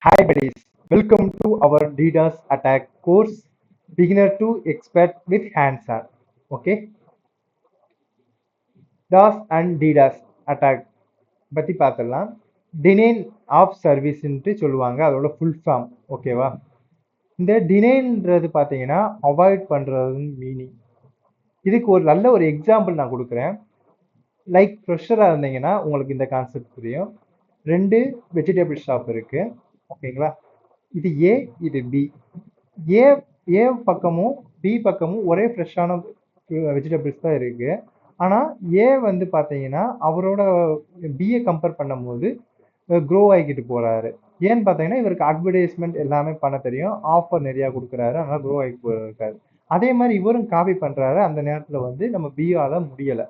Hi buddies, welcome to our DDoS attack course, beginner to expert with hands-on. Okay, DOS and DDoS attack பத்தி பார்த்துடலாம். Denial of service ன்ட்டு சொல்லுவாங்க, அதோட full form. ஓகேவா? இந்த டினைன்றது பார்த்தீங்கன்னா avoid பண்றதுன்னு மீனிங். இதுக்கு ஒரு நல்ல ஒரு எக்ஸாம்பிள் நான் கொடுக்குறேன். லைக் ஃப்ரெஷராக இருந்தீங்கன்னா உங்களுக்கு இந்த கான்செப்ட் புரியும். 2 வெஜிடபிள் ஷாப் இருக்கு. ஓகேங்களா? இது ஏ, இது பி. ஏ ஏ பக்கமும் பி பக்கமும் ஒரே ஃப்ரெஷ்ஷான வெஜிடபிள்ஸ் தான் இருக்கு. ஆனால் ஏ வந்து பார்த்தீங்கன்னா அவரோட பிஏ கம்பேர் பண்ணும்போது க்ரோ ஆகிக்கிட்டு போறாரு. ஏன்னு பார்த்தீங்கன்னா இவருக்கு அட்வர்டைஸ்மெண்ட் எல்லாமே பண்ண தெரியும், ஆஃபர் நிறையா கொடுக்குறாரு, அதனால க்ரோ ஆகி போயிருக்காரு. அதே மாதிரி இவரும் காப்பி பண்ணுறாரு. அந்த நேரத்தில் வந்து நம்ம பிஆல முடியலை.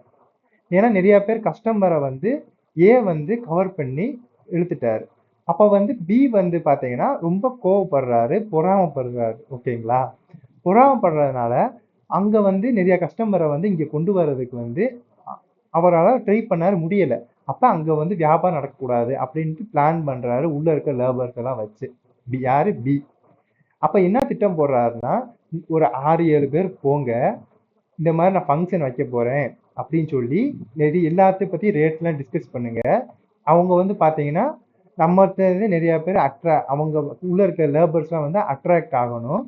ஏன்னா நிறைய பேர் கஸ்டமரை வந்து ஏ வந்து கவர் பண்ணி இழுத்துட்டாரு. அப்போ வந்து பி வந்து பார்த்தீங்கன்னா ரொம்ப கோவப்படுறாரு, பொறாமப்படுறாரு. ஓகேங்களா? பொறாமப்படுறதுனால அங்கே வந்து நிறைய கஸ்டமரை வந்து இங்கே கொண்டு வர்றதுக்கு வந்து அவரால் ட்ரை பண்ணாரு, முடியலை. அப்போ அங்கே வந்து வியாபாரம் நடக்கக்கூடாது அப்படின்ட்டு பிளான் பண்ணுறாரு, உள்ளே இருக்க லேபர்ஸ் எல்லாம் வச்சு. யாரு? பி. அப்போ என்ன திட்டம் போடுறாருன்னா, ஒரு 6-7 பேர் போங்க, இந்த மாதிரி நான் ஃபங்க்ஷன் வைக்க போகிறேன் அப்படின்னு சொல்லி எல்லாத்தையும் பற்றி ரேட்லாம் டிஸ்கஸ் பண்ணுங்க. அவங்க வந்து பார்த்தீங்கன்னா நம்மகிட்ட நிறைய பேர் அவங்க உள்ள இருக்க லேபர்ஸ்லாம் வந்து அட்ராக்ட் ஆகணும்.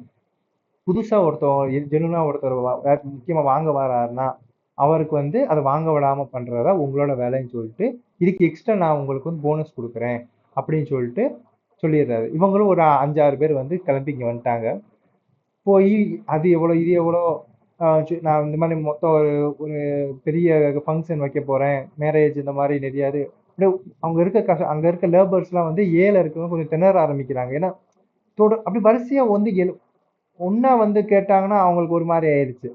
புதுசாக ஒருத்தர் ஜெனுவனாக ஒருத்தர் முக்கியமாக வாங்க வராருன்னா அவருக்கு வந்து அதை வாங்க விடாமல் பண்ணுறதா உங்களோட வேலைன்னு சொல்லிட்டு, இதுக்கு எக்ஸ்ட்ரா நான் உங்களுக்கு வந்து போனஸ் கொடுக்குறேன் அப்படின்னு சொல்லிட்டு சொல்லிடுறாரு. இவங்களும் ஒரு 5-6 பேர் வந்து கிளம்பி இங்கே வந்துட்டாங்க. போய் அது எவ்வளோ, இது எவ்வளோ, நான் இந்த மாதிரி மொத்தம் ஒரு ஒரு பெரிய ஃபங்க்ஷன் வைக்க போகிறேன், மேரேஜ், இந்த மாதிரி நிறையா இது. அப்படியே அவங்க இருக்க அங்கே இருக்க லேபர்ஸ்லாம் வந்து ஏல இருக்கவங்க கொஞ்சம் திணற ஆரம்பிக்கிறாங்க. ஏன்னா அப்படி வரிசையாக வந்து ஒன்றா வந்து கேட்டாங்கன்னா அவங்களுக்கு ஒரு மாதிரி ஆயிடுச்சு.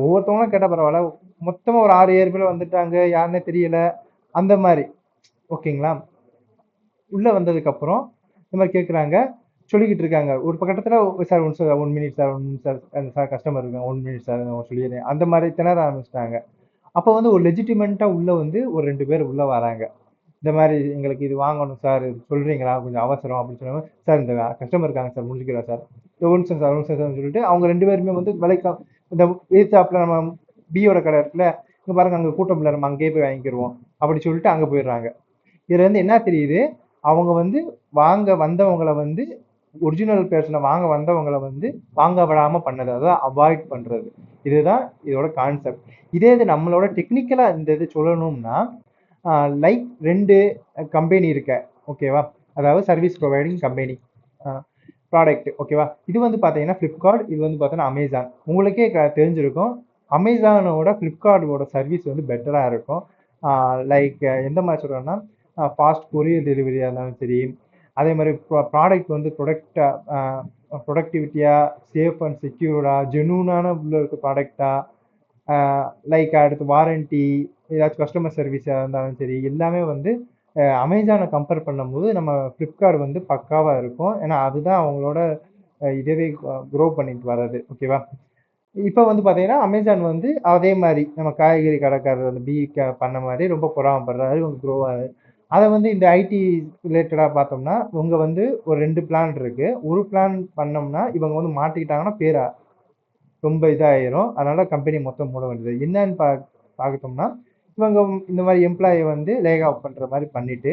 ஒவ்வொருத்தவங்களும் கேட்டால் பரவாயில்ல, மொத்தமாக ஒரு 6-7 பேர் வந்துட்டாங்க, யாருன்னே தெரியல, அந்த மாதிரி. ஓகேங்களா? உள்ளே வந்ததுக்கப்புறம் இந்த மாதிரி கேட்குறாங்க, சொல்லிக்கிட்டு இருக்காங்க. ஒரு பக்கத்தில் sir one sir 1 minute sir, 1 minute sir, அந்த சார் கஸ்டமர் இருக்காங்க, 1 மினிட் சார் சொல்லிடுறேன், அந்த மாதிரி திணற ஆரம்பிச்சிட்டாங்க. அப்போ வந்து ஒரு லெஜிட்டிமெண்ட்டாக உள்ளே வந்து ஒரு 2 பேர் உள்ளே வராங்க. இந்த மாதிரி எங்களுக்கு இது வாங்கணும் சார், இது சொல்கிறீங்களா, கொஞ்சம் அவசரம் அப்படின்னு சொன்னாங்க. சார் இந்த கஸ்டமர் இருக்காங்க சார், முடிஞ்சுக்கிறேன் சார், ஒரு நிமிஷம் சார், ஒரு நிமிஷம் சார்னு சொல்லிட்டு அவங்க 2 பேருமே வந்து விலைக்கு இந்த எதிர்த்தாப்புல நம்ம பியோட கடை இருக்குல்ல, இங்கே பாருங்க அங்கே கூட்டம் இல்லை, நம்ம அங்கேயே போய் வாங்கிக்கிடுவோம் அப்படி சொல்லிட்டு அங்கே போயிடுறாங்க. இதுல இருந்து என்ன தெரியுது, அவங்க வந்து வாங்க வந்தவங்களை வந்து ஒரிஜினல் பேர்சனை வாங்க வந்தவங்களை வந்து வாங்க விடாம பண்ணது, அதாவது அவாய்ட் பண்றது. இதுதான் இதோட கான்செப்ட். இதே இது நம்மளோட டெக்னிக்கலா இந்த இது சொல்லணும்னா, லைக் 2 கம்பெனி இருக்க. ஓகேவா? அதாவது சர்வீஸ் ப்ரொவைடிங் கம்பெனி, ப்ராடக்ட். ஓகேவா? இது வந்து பார்த்தீங்கன்னா ஃப்ளிப்கார்ட், இது வந்து பார்த்தீங்கன்னா அமேசான். உங்களுக்கே தெரிஞ்சிருக்கும், அமேசானோட ஃப்ளிப்கார்ட்டோட சர்வீஸ் வந்து பெட்டராக இருக்கும். லைக் எந்த மாதிரி சொல்கிறேன்னா, ஃபாஸ்ட் கொரியர் டெலிவரியாக இருந்தாலும் சரி, அதே மாதிரி ப்ராடக்ட் வந்து ப்ரொடக்டிவிட்டியாக, சேஃப் அண்ட் செக்யூர்டாக, ஜெனூனான உள்ள இருக்க ப்ராடக்டாக, லைக் அடுத்து வாரண்டி, ஏதாச்சும் கஸ்டமர் சர்வீஸாக இருந்தாலும் சரி, எல்லாமே வந்து அமேசானை கம்பேர் பண்ணும்போது நம்ம ஃப்ளிப்கார்ட் வந்து பக்காவாக இருக்கும். ஏன்னா அதுதான் அவங்களோட இதவே க்ரோ பண்ணிட்டு வர்றது. ஓகேவா? இப்போ வந்து பார்த்தீங்கன்னா அமேசான் வந்து அதே மாதிரி நம்ம காய்கறி கடைக்காரர் வந்து பண்ண மாதிரி ரொம்ப பொறாமப்படுறாரு, இவங்க க்ரோ ஆகுது. அதை வந்து இந்த ஐடி ரிலேட்டடாக பார்த்தோம்னா இவங்க வந்து ஒரு 2 பிளான் இருக்கு. ஒரு பிளான் பண்ணோம்னா இவங்க வந்து மாட்டிக்கிட்டாங்கன்னா பேரா ரொம்ப இதாயிரும். அதனால கம்பெனி மொத்தம் மூட வேண்டியது. என்னன்னு பார்த்தோம்னா இவங்க இந்த மாதிரி எம்ப்ளாயை வந்து லேக் ஆஃப் பண்ணுற மாதிரி பண்ணிட்டு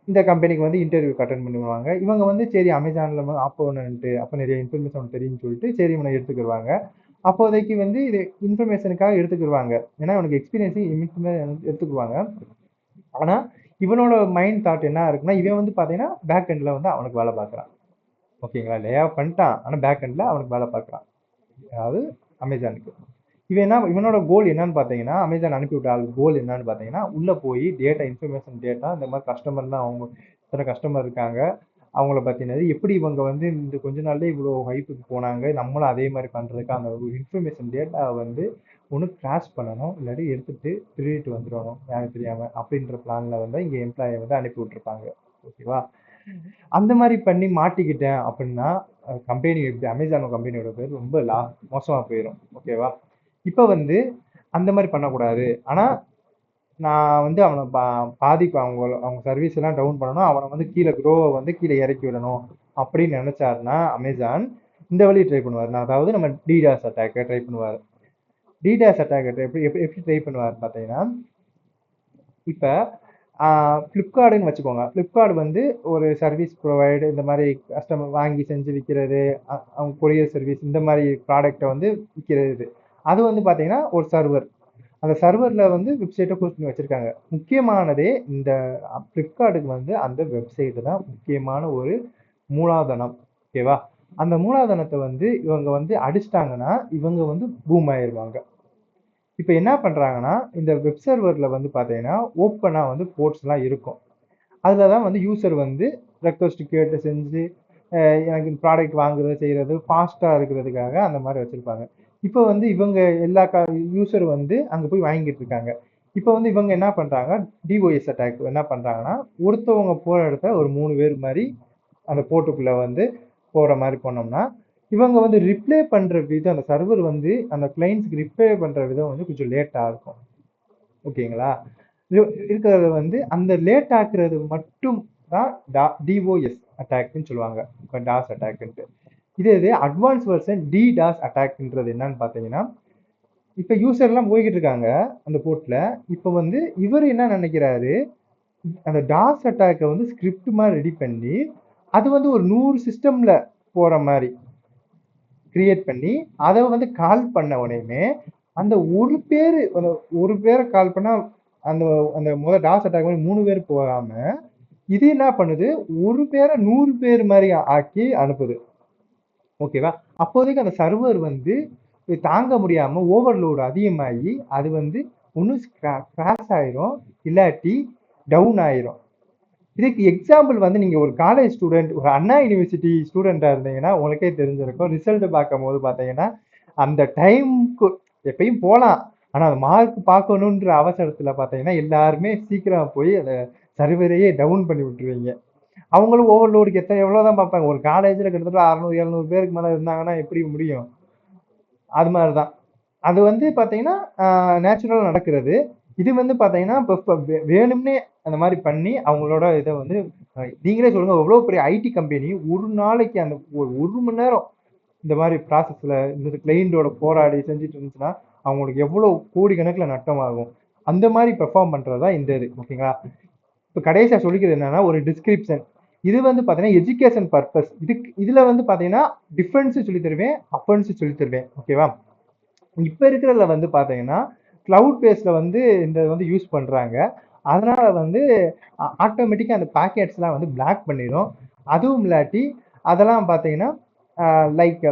இந்த கம்பெனிக்கு வந்து இன்டர்வியூ அட்டென்ட் பண்ணுவாங்க. இவங்க வந்து சரி அமேசானில் வந்து ஆப்போனன்ட்டு, அப்போ நிறைய இன்ஃபர்மேஷன் தெரியும்னு சொல்லிட்டு சரி இவனை எடுத்துக்கிடுவாங்க. அப்போதைக்கு வந்து இது இன்ஃபர்மேஷனுக்காக எடுத்துக்கிடுவாங்க. ஏன்னா அவனுக்கு எக்ஸ்பீரியன்ஸு எடுத்துக்குவாங்க. ஆனால் இவனோட மைண்ட் தாட் என்ன இருக்குன்னா, இவன் வந்து பார்த்தீங்கன்னா பேக் எண்டில் வந்து அவனுக்கு வேலை பார்க்குறான். ஓகேங்களா? லே ஆஃப் பண்ணிட்டான், ஆனால் பேக் எண்டில் அவனுக்கு வேலை பார்க்குறான், அதாவது அமேசானுக்கு. இவனோட கோல் என்னன்னு பார்த்தீங்கன்னா, அமேசான் அனுப்பிவிட்ட ஆள் கோல் என்னன்னு பார்த்தீங்கன்னா, உள்ளே போய் டேட்டா, இன்ஃபர்மேஷன் டேட்டா, இந்த மாதிரி கஸ்டமர்லாம் அவங்க இத்தனை கஸ்டமர் இருக்காங்க, அவங்கள பற்றினது எப்படி இவங்க வந்து இந்த கொஞ்ச நாள்லேயே இவ்வளோ ஹைப்புக்கு போனாங்க, நம்மளும் அதே மாதிரி பண்ணுறதுக்கு அந்த ஒரு இன்ஃபர்மேஷன் டேட்டா வந்து ஒன்று கிராஷ் பண்ணணும், இல்லாட்டி எடுத்துகிட்டு திருடிட்டு வந்துடணும் யாருக்கு தெரியாமல், அப்படின்ற பிளானில் வந்து இங்கே எம்ப்ளாயை வந்து அனுப்பி விட்ருப்பாங்க. ஓகேவா? அந்த மாதிரி பண்ணி மாட்டிக்கிட்டேன் அப்படின்னா கம்பெனி, அமேசான் கம்பெனியோட பேர் ரொம்ப மோசமாக போயிடும். ஓகேவா? இப்போ வந்து அந்த மாதிரி பண்ணக்கூடாது. ஆனால் நான் வந்து அவனை பாதிப்பு அவங்க சர்வீஸ் எல்லாம் டவுன் பண்ணணும், அவனை வந்து கீழே க்ரோவை வந்து கீழே இறக்கி விடணும் அப்படின்னு நினைச்சாருன்னா அமேசான் இந்த வழி ட்ரை பண்ணுவார். நான் அதாவது நம்ம டிடாஸ் அட்டாக்கை ட்ரை பண்ணுவார். டிடாஸ் அட்டாக்கை எப்படி எப்படி எப்படி ட்ரை பண்ணுவார் பார்த்தீங்கன்னா, இப்போ ஃப்ளிப்கார்டுன்னு வச்சுக்கோங்க. ஃப்ளிப்கார்ட் வந்து ஒரு சர்வீஸ் ப்ரொவைடு இந்த மாதிரி கஸ்டமர் வாங்கி செஞ்சு விற்கிறது, அவங்க கொரியர் சர்வீஸ் இந்த மாதிரி ப்ராடக்டை வந்து விற்கிறது. அது வந்து பார்த்தீங்கன்னா ஒரு சர்வர். அந்த சர்வரில் வந்து வெப்சைட்டை போஸ்ட் பண்ணி வச்சுருக்காங்க. முக்கியமானதே இந்த ஃப்ளிப்கார்ட்டுக்கு வந்து அந்த வெப்சைட்டு தான் முக்கியமான ஒரு மூலதனம். ஓகேவா? அந்த மூலதனத்தை வந்து இவங்க வந்து அடிச்சிட்டாங்கன்னா இவங்க வந்து பூம் ஆயிடுவாங்க. இப்போ என்ன பண்ணுறாங்கன்னா, இந்த வெப் சர்வரில் வந்து பார்த்தீங்கன்னா ஓப்பனாக வந்து போர்ட்ஸ்லாம் இருக்கும். அதில் தான் வந்து யூசர் வந்து ரெக்வஸ்ட் கேட்டு செஞ்சு எனக்கு இந்த ப்ராடக்ட் வாங்குறது செய்கிறது ஃபாஸ்ட்டாக இருக்கிறதுக்காக அந்த மாதிரி வச்சுருப்பாங்க. இப்போ வந்து இவங்க எல்லா யூசர் வந்து அங்கே போய் வாங்கிட்டு இருக்காங்க. இப்போ வந்து இவங்க என்ன பண்ணுறாங்க, டிஓஎஸ் அட்டாக் என்ன பண்ணுறாங்கன்னா, ஒருத்தவங்க போகிற இடத்துல ஒரு 3 பேர் மாதிரி அந்த போர்ட்டுக்குள்ளே வந்து போகிற மாதிரி போனோம்னா, இவங்க வந்து ரிப்ளை பண்ணுற விதம், அந்த சர்வர் வந்து அந்த கிளைண்ட்ஸ்க்கு ரிப்ளை பண்ணுற விதம் வந்து கொஞ்சம் லேட்டாக இருக்கும். ஓகேங்களா? இருக்கிறது வந்து அந்த லேட் ஆக்குறது மட்டும் தான் டிஓஎஸ் அட்டாக்னு சொல்லுவாங்க. இப்போ டாஸ் அட்டாக்ன்ட்டு. இது அட்வான்ஸ் வெர்ஷன் டிடாஸ் அட்டாக்ன்றது என்னன்னு பார்த்தீங்கன்னா, இப்போ யூசர்லாம் போய்கிட்டு இருக்காங்க அந்த போர்ட்ல. இப்போ வந்து இவர் என்ன நினைக்கிறாரு, அந்த டாஸ் அட்டாக்கை வந்து ஸ்கிரிப்ட் மாதிரி ரெடி பண்ணி அது வந்து ஒரு 100 சிஸ்டம்ல போற மாதிரி கிரியேட் பண்ணி அதை வந்து கால் பண்ண உடனே அந்த ஒரு பேரை கால் பண்ணா அந்த அந்த முதல் டாஸ் அட்டாக் மாதிரி 3 பேர் போகாம இது என்ன பண்ணுது, ஒரு பேரை 100 பேர் மாதிரி ஆக்கி அனுப்புது. ஓகேவா? அப்போதைக்கு அந்த சர்வர் வந்து தாங்க முடியாம ஓவர்லோடு அதிகமாகி அது வந்து ஒன்று கிராஷ் ஆயிரும், இல்லாட்டி டவுன் ஆயிரும். இதுக்கு எக்ஸாம்பிள் வந்து நீங்க ஒரு காலேஜ் ஸ்டூடெண்ட், ஒரு அண்ணா யூனிவர்சிட்டி ஸ்டூடெண்டா இருந்தீங்கன்னா உங்களுக்கே தெரிஞ்சிருக்கும். ரிசல்ட் பார்க்கும் போது பார்த்தீங்கன்னா அந்த டைமுக்கு எப்பயும் போகலாம், ஆனா அந்த மார்க் பார்க்கணுன்ற அவசரத்துல பார்த்தீங்கன்னா எல்லாருமே சீக்கிரம் போய் அந்த சர்வரையே டவுன் பண்ணி விட்டுருவீங்க. அவங்களும் ஓவர்லோடுக்கு எவ்வளவுதான் பார்ப்பாங்க. ஒரு காலேஜ்ல கிட்டத்தட்ட 600 700 பேருக்கு மேல இருந்தாங்கன்னா எப்படி முடியும்? அது மாதிரி தான். அது வந்து பார்த்தீங்கன்னா நேச்சுரலா நடக்கிறது. இது வந்து பார்த்தீங்கன்னா இப்போ வேணும்னே அந்த மாதிரி பண்ணி அவங்களோட இதை வந்து நீங்களே சொல்லுங்க, எவ்வளோ பெரிய ஐடி கம்பெனி ஒரு நாளைக்கு அந்த ஒரு மணி நேரம் இந்த மாதிரி ப்ராசஸ்ல இந்த கிளைண்டோட போராடி செஞ்சுட்டு இருந்துச்சுன்னா அவங்களுக்கு எவ்வளோ கோடிக்கணக்கில் நட்டமாகும். அந்த மாதிரி பெர்ஃபார்ம் பண்றது தான் இந்த இது. ஓகேங்களா? இப்போ கடைசியாக சொல்லிக்கிறது என்னன்னா ஒரு டிஸ்கிரிப்ஷன். இது வந்து பார்த்தீங்கன்னா எஜுகேஷன் பர்பஸ். இதுல வந்து பார்த்தீங்கன்னா டிஃபென்ஸும் சொல்லி தருவேன், அஃபென்ஸும் சொல்லி தருவேன். ஓகேவா? இப்போ இருக்கிறதுல வந்து பார்த்தீங்கன்னா கிளவுட் பேஸில் வந்து இந்த வந்து யூஸ் பண்ணுறாங்க. அதனால வந்து ஆட்டோமேட்டிக்காக அந்த பேக்கெட்ஸ்லாம் வந்து பிளாக் பண்ணிடும். அதுவும் இல்லாட்டி அதெல்லாம் பார்த்தீங்கன்னா லைக்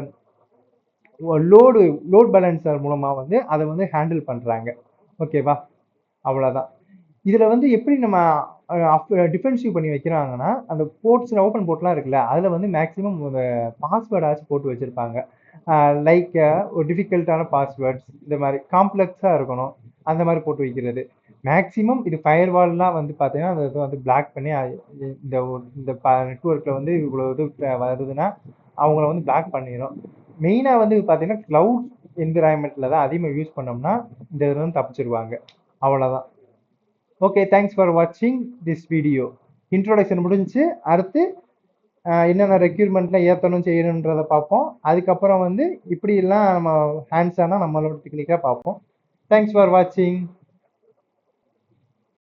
லோட் பேலன்சர் மூலமாக வந்து அதை வந்து ஹேண்டில் பண்ணுறாங்க. ஓகேவா? அவ்வளோதான். இதில் வந்து எப்படி நம்ம டிஃபென்சிவ் பண்ணி வைக்கிறாங்கன்னா, அந்த போர்ட்ஸில் ஓப்பன் போர்ட்லாம் இருக்குல்ல, அதில் வந்து மேக்ஸிமம் ஒரு பாஸ்வேர்டாச்சும் போட்டு வச்சுருப்பாங்க. லைக் ஒரு டிஃபிகல்ட்டான பாஸ்வேர்ட்ஸ், இந்த மாதிரி காம்ப்ளெக்ஸாக இருக்கணும், அந்த மாதிரி போட்டு வைக்கிறது. மேக்ஸிமம் இது ஃபயர்வால்லாம் வந்து பார்த்தீங்கன்னா அந்த இதை வந்து பிளாக் பண்ணி இந்த இந்த நெட்ஒர்க்கில் வந்து இவ்வளோ இது வருதுன்னா அவங்கள வந்து பிளாக் பண்ணிடும். மெயினாக வந்து பார்த்தீங்கன்னா க்ளவுட் என்விரான்மெண்ட்டில் தான் அதிகமாக யூஸ் பண்ணோம்னா இந்த இதில் வந்து தப்பிச்சிருவாங்க. அவ்வளோதான். ஓகே, தேங்க்ஸ் ஃபார் வாட்சிங் திஸ் வீடியோ. இன்ட்ரோடக்ஷன் முடிஞ்சு அடுத்து என்னென்ன ரெக்யூர்மெண்ட்லாம் ஏற்றணும் செய்யணுன்றதை பார்ப்போம். அதுக்கப்புறம் வந்து இப்படிலாம் நம்ம ஹேண்ட்ஸ் ஆனால் நம்மளோட டெக்னிக்காக பார்ப்போம். தேங்க்ஸ் ஃபார் வாட்சிங்.